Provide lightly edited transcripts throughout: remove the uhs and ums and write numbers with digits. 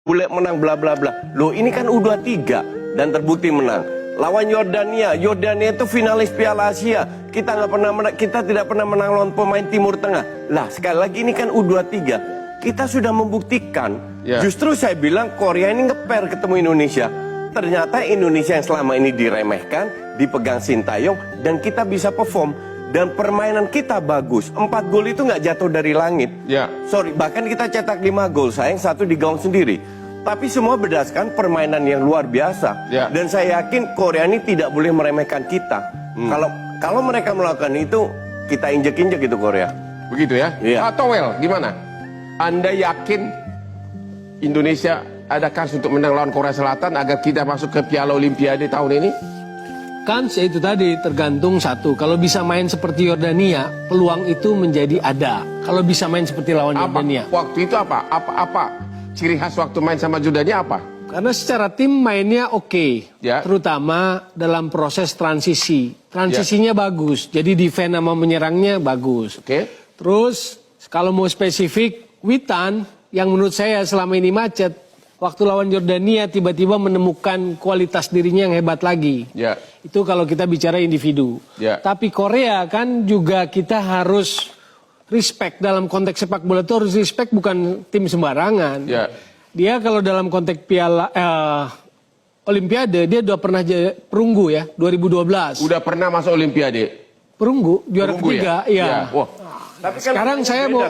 boleh menang bla bla bla. Loh ini kan U23 dan terbukti menang. Lawan Yordania, Yordania itu finalis Piala Asia. Kita tidak pernah menang lawan pemain Timur Tengah. Lah sekali lagi ini kan U23. Kita sudah membuktikan. Justru saya bilang Korea ini ngeper ketemu Indonesia. Ternyata Indonesia yang selama ini diremehkan, dipegang Sintayong, dan kita bisa perform. Dan permainan kita bagus. 4 gol itu nggak jatuh dari langit. Sorry, bahkan kita cetak 5 gol, sayang 1 di gawang sendiri. Tapi semua berdasarkan permainan yang luar biasa. Dan saya yakin Korea ini tidak boleh meremehkan kita. Kalau mereka melakukan itu, kita injek-injek itu Korea. Begitu ya? Towel, gimana? Anda yakin Indonesia ada kans untuk menang lawan Korea Selatan agar kita masuk ke Piala Olimpiade tahun ini? Kans itu tadi tergantung satu. Kalau bisa main seperti Yordania, peluang itu menjadi ada. Kalau bisa main seperti lawan Yordania. Waktu itu apa ciri khas waktu main sama Yordania apa? Karena secara tim mainnya oke. Terutama dalam proses transisi. Transisinya bagus. Jadi defense sama menyerangnya bagus. Terus kalau mau spesifik, Witan yang menurut saya selama ini macet. Waktu lawan Yordania tiba-tiba menemukan kualitas dirinya yang hebat lagi. Itu kalau kita bicara individu. Tapi Korea kan juga kita harus respect dalam konteks sepak bola itu harus respect, bukan tim sembarangan. Dia kalau dalam konteks Piala Olimpiade dia udah pernah perunggu ya 2012. Udah pernah masuk Olimpiade. Perunggu juara ketiga ya. Tapi kan sekarang saya mau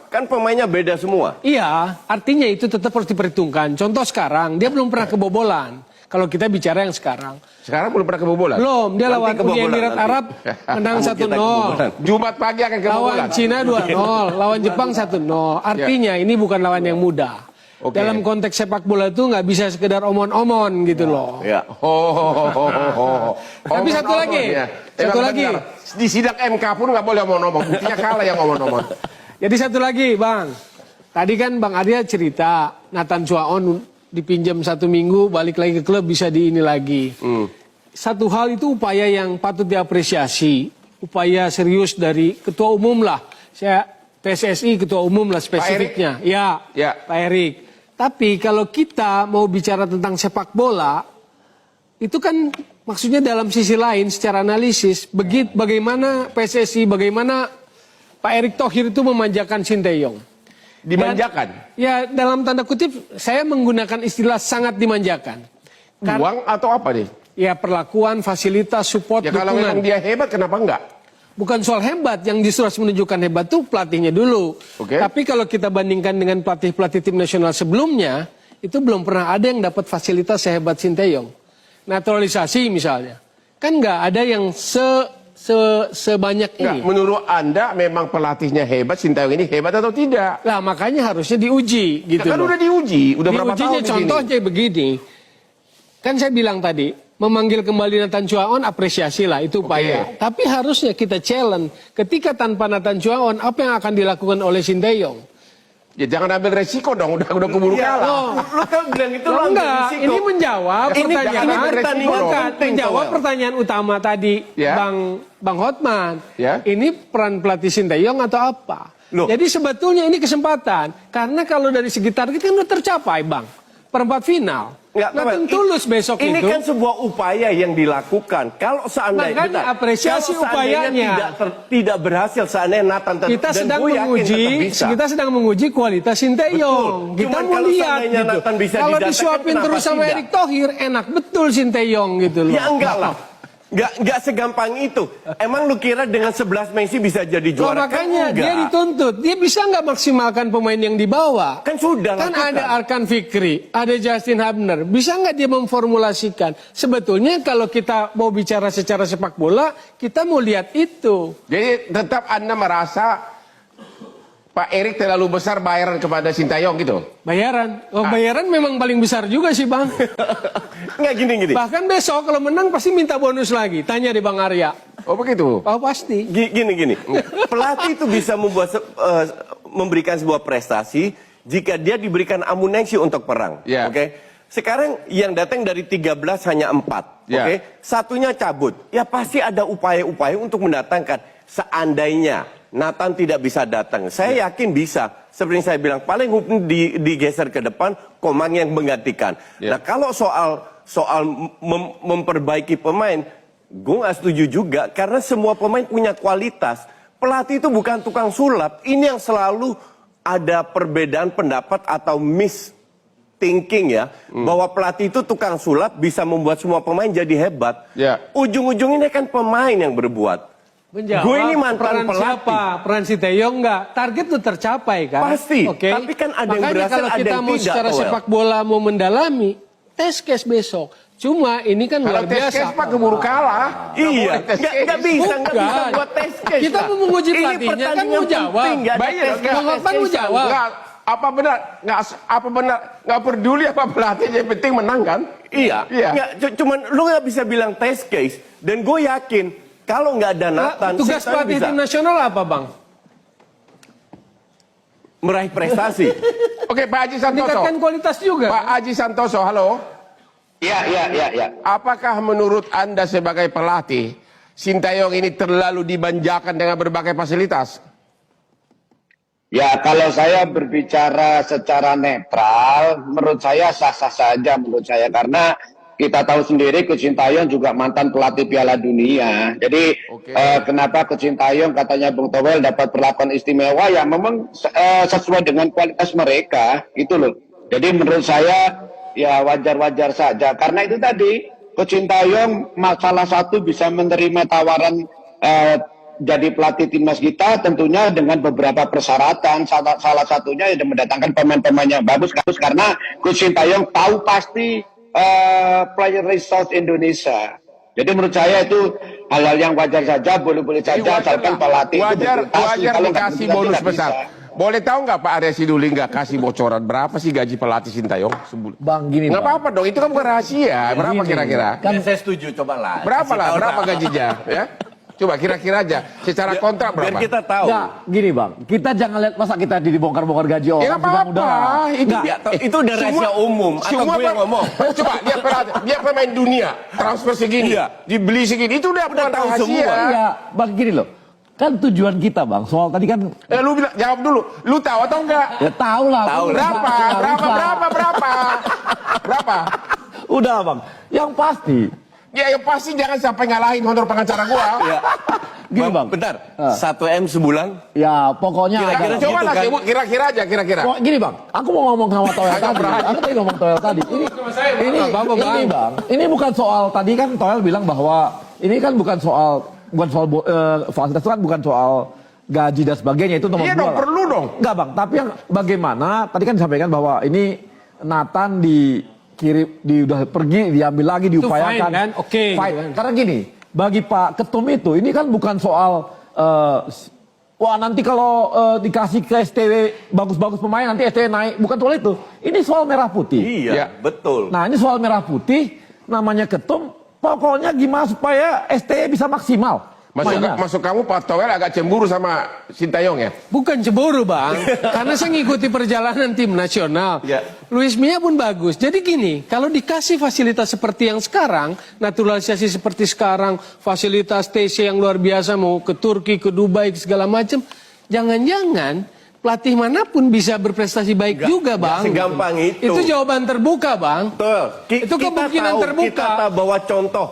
kan pemainnya beda semua. Iya, artinya itu tetap harus diperhitungkan. Contoh sekarang dia belum pernah kebobolan. Kalau kita bicara yang sekarang. Sekarang belum pernah kebobolan? Belum, dia lawan Uni Emirat Arab menang 1-0. Jumat pagi akan kebobolan. Lawan Cina 2-0, lawan Jepang 1-0. Artinya ini bukan lawan yang mudah. Dalam konteks sepak bola itu nggak bisa sekedar omon-omon gitu loh. Tapi satu lagi. Di sidang MK pun nggak boleh omon-omon. Buktinya kalah yang omon-omon. Jadi satu lagi, Bang. Tadi kan Bang Arya cerita Nathan Chuaon dipinjam 1 minggu, balik lagi ke klub bisa di ini lagi. Satu hal itu upaya yang patut diapresiasi, upaya serius dari ketua umum lah. Saya PSSI ketua umum lah spesifiknya. Pak Erik. Tapi kalau kita mau bicara tentang sepak bola, itu kan maksudnya dalam sisi lain secara analisis, bagaimana PSSI, bagaimana Pak Erick Thohir itu memanjakan Sinteyong. Dimanjakan? Ya dalam tanda kutip saya menggunakan istilah sangat dimanjakan. Uang atau apa nih? Ya perlakuan, fasilitas, support, dukungan. Kalau memang dia hebat kenapa enggak? Bukan soal hebat, yang justru harus menunjukkan hebat tuh pelatihnya dulu. Tapi kalau kita bandingkan dengan pelatih-pelatih tim nasional sebelumnya, itu belum pernah ada yang dapat fasilitas sehebat Sinteyong. Naturalisasi misalnya, kan nggak ada yang sebanyak ini. Menurut Anda memang pelatihnya hebat, Sinteyong ini hebat atau tidak? Lah makanya harusnya diuji gitu. Kan udah diuji, udah berapa tahun di sini? Contohnya begini, kan saya bilang tadi, memanggil kembali Nathan Chuaon apresiasi lah itu upaya. Tapi harusnya kita challenge ketika tanpa Nathan Chuaon apa yang akan dilakukan oleh Sinteyong? Ya jangan ambil resiko dong, udah keburu kalah. Lu kan bilang itu enggak, ini menjawab pertanyaan utama tadi Bang Hotman. Ini peran pelatih Sinteyong atau apa? Jadi sebetulnya ini kesempatan karena kalau dari segi target kan udah tercapai, Bang. Perempat final. Nathan Tulus besok ini kan sebuah upaya yang dilakukan. Kalau seandainya apresiasi upayanya tidak berhasil, seandainya Nathan kita sedang menguji kualitas Sinteyong. Kita mau lihat gitu. Kalau disuapin terus sama Erick Thohir enak betul Sinteyong gitu loh. Ya enggak lah. Enggak segampang itu. Emang lu kira dengan 11 Messi bisa jadi juara? Makanya dia dituntut. Dia bisa nggak maksimalkan pemain yang dibawa? Kan sudah. Kan ada Arkan Fikri, ada Justin Hubner. Bisa nggak dia memformulasikan? Sebetulnya kalau kita mau bicara secara sepak bola, kita mau lihat itu. Jadi tetap Anda merasa Pak Erik terlalu besar bayaran kepada Sinteyong gitu? Bayaran? Bayaran memang paling besar juga sih, Bang. Nggak gini. Bahkan besok kalau menang pasti minta bonus lagi. Tanya deh Bang Arya. Oh begitu? Oh pasti. Gini. Pelatih itu bisa memberikan sebuah prestasi jika dia diberikan amunisi untuk perang. Sekarang yang datang dari 13 hanya 4. Satunya cabut. Ya pasti ada upaya-upaya untuk mendatangkan. Seandainya Nathan tidak bisa datang, saya yakin bisa. seperti yang saya bilang, paling mungkin digeser ke depan, Komang yang menggantikan. Nah, kalau soal memperbaiki pemain, gue nggak setuju juga, karena semua pemain punya kualitas. Pelatih itu bukan tukang sulap. Ini yang selalu ada perbedaan pendapat atau thinking ya, bahwa pelatih itu tukang sulap bisa membuat semua pemain jadi hebat. Ujung-ujungnya kan pemain yang berbuat. Gue ini mantan pelatih. Siapa? Peran Sinteyong nggak? Target tuh tercapai kan? Pasti. Oke. Tapi kan ada yang Makanya berhasil, kalau ada kita yang mau tidak. secara sepak bola mau mendalami, tes case besok. Cuma ini kan luar biasa. Tes case Pak keburu kalah. Iya. Nggak bisa buat tes case. Kita mau menguji pelatihnya kan mau jawab. Bang Hotman mau jawab. Apa benar nggak peduli apa pelatihnya, yang penting menang kan? Iya. Cuman lu nggak bisa bilang test case. Dan gue yakin kalau nggak ada Nathan, tugas pelatih tim nasional apa, Bang? Meraih prestasi. Oke, Pak Haji Santoso. Meningkatkan kualitas juga. Pak Haji Santoso, halo. Iya. Apakah menurut Anda sebagai pelatih, Sinteyong ini terlalu dimanjakan dengan berbagai fasilitas? Ya, kalau saya berbicara secara netral, menurut saya sah-sah saja menurut saya. Karena kita tahu sendiri Coach Sinteyong juga mantan pelatih Piala Dunia. Jadi kenapa Coach Sinteyong katanya Bung Towel dapat perlakuan istimewa, ya memang sesuai dengan kualitas mereka, gitu loh. Jadi menurut saya ya wajar-wajar saja. Karena itu tadi Coach Sinteyong salah satu bisa menerima tawaran jadi pelatih timnas kita tentunya dengan beberapa persyaratan. Salah satunya ya mendatangkan pemain-pemain yang bagus karena Coach Sinteyong tahu pasti player resource Indonesia. Jadi menurut saya itu hal-hal yang wajar saja, boleh-boleh saja asalkan pelatih wajar kalau dikasih bonus besar. Boleh tahu nggak Pak Arya Siduli nggak kasih bocoran berapa sih gaji pelatih Sinteyong sebulan? Bang, gini nggak apa-apa dong, itu kan bukan rahasia. Berapa kira-kira? Kan saya setuju, cobalah. Berapa gajinya? Ya, coba kira-kira aja. Secara kontrak berapa? Biar kita tahu. Nggak, gini Bang, kita jangan lihat masa kita dibongkar-bongkar gaji orang. Ya nggak apa-apa. Itu udah rahasia umum. Atau gue yang ngomong. Coba dia pemain dunia, transfer segini, dibeli segini, itu udah tahu rahasia. semua. Iya, Bang, gini loh. Kan tujuan kita Bang, soal tadi kan lu bilang, jawab dulu, lu tahu atau enggak? ya tahu lah. Tahu. Berapa? Udah Bang, yang pasti. Ya yang pasti jangan sampai ngalahin honor pengacara gua. Ya. Gini Bang. Bentar. 1M sebulan. Ya pokoknya. Kira-kira Coba lah gitu kan? sebut kira-kira aja kira-kira. Gini Bang, aku mau ngomong sama Toel tadi. Aku tadi ngomong Toel tadi. Ini Bang. Ini bukan soal tadi kan Toel bilang bahwa ini kan bukan soal fasilitas itu kan bukan soal gaji dan sebagainya, itu nomor Iya dua dong, lah. perlu dong. Enggak Bang, tapi yang bagaimana tadi kan disampaikan bahwa ini Nathan udah pergi, diambil lagi, diupayakan. Fine, kan? Oke. Fine. Karena gini, bagi Pak Ketum itu ini kan bukan soal wah nanti kalau dikasih ke STW bagus-bagus pemain nanti STW naik, bukan soal itu. Ini soal merah putih. Iya, betul. Nah, ini soal merah putih, namanya Ketum, pokoknya gimana supaya STW bisa maksimal. Masuk kamu Pak Towel agak cemburu sama Sinteyong ya? Bukan cemburu Bang, karena saya ngikuti perjalanan tim nasional. Luis Milla pun bagus. Jadi gini, kalau dikasih fasilitas seperti yang sekarang, naturalisasi seperti sekarang, fasilitas TC yang luar biasa, mau ke Turki, ke Dubai, segala macam, jangan-jangan pelatih manapun bisa berprestasi baik juga Bang. Segampang itu. Itu jawaban terbuka Bang. Betul. Itu kemungkinan terbuka. Kita tahu bahwa contoh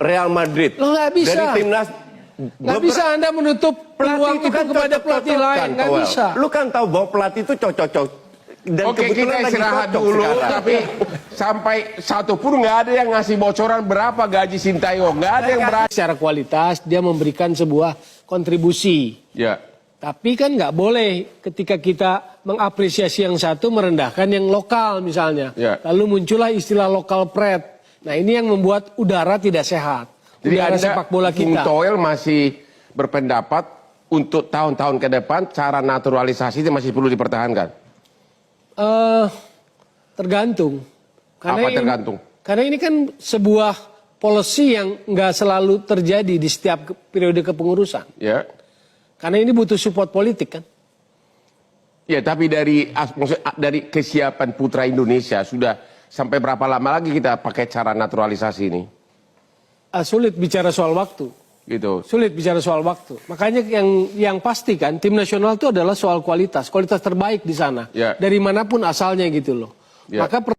Real Madrid. Lo nggak bisa. Dari timnas. Nggak bisa Anda menutup peluang itu kan kepada pelatih lain, nggak bisa. Lu kan tahu bahwa pelatih itu cocok-cocok. Dan Oke, kita kebetulan lagi istirahat cocok dulu, sekarang. tapi sampai satu pun nggak ada yang ngasih bocoran berapa gaji Sinteyong, nggak ada yang berani. Secara kualitas dia memberikan sebuah kontribusi. Ya. Tapi kan nggak boleh ketika kita mengapresiasi yang satu merendahkan yang lokal misalnya. Ya. Lalu muncullah istilah lokal pride. Nah ini yang membuat udara tidak sehat. Jadi Udara Anda, sepak bola Bung kita. Towel masih berpendapat untuk tahun-tahun ke depan cara naturalisasi itu masih perlu dipertahankan? Tergantung. Apa tergantung? Karena ini kan sebuah policy yang nggak selalu terjadi di setiap periode kepengurusan. Ya. Karena ini butuh support politik kan. Ya, tapi dari kesiapan putra Indonesia sudah sampai berapa lama lagi kita pakai cara naturalisasi ini? Sulit bicara soal waktu. gitu. Sulit bicara soal waktu. Makanya yang pasti kan tim nasional itu adalah soal kualitas terbaik di sana. Ya. Dari manapun asalnya gitu loh. Ya. Maka